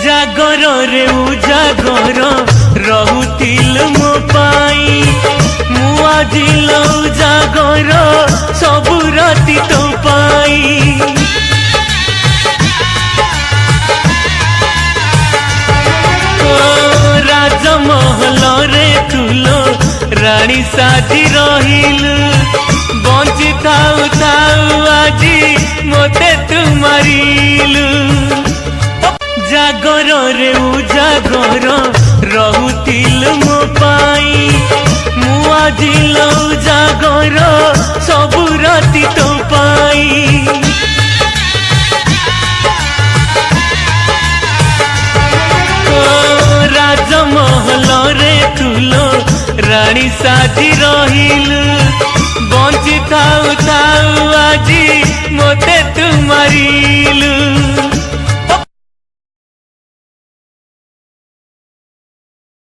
जागर रे उजागर रहुतिल मो पाई मु आजिल उजागर सबु राति तो पाई राजमहल रे तुलो रानी साजी रहिलु बंची थाउ थाउ आजी मोते तू मारिलु जागर रे उजागर रहुतिल मो पाई मु आजिल उजागर सबु राति तो पाई राजमहल रे तुलो रानी साजी रहिलु बंची थाउ थाउ आजी मोते तू मारिलु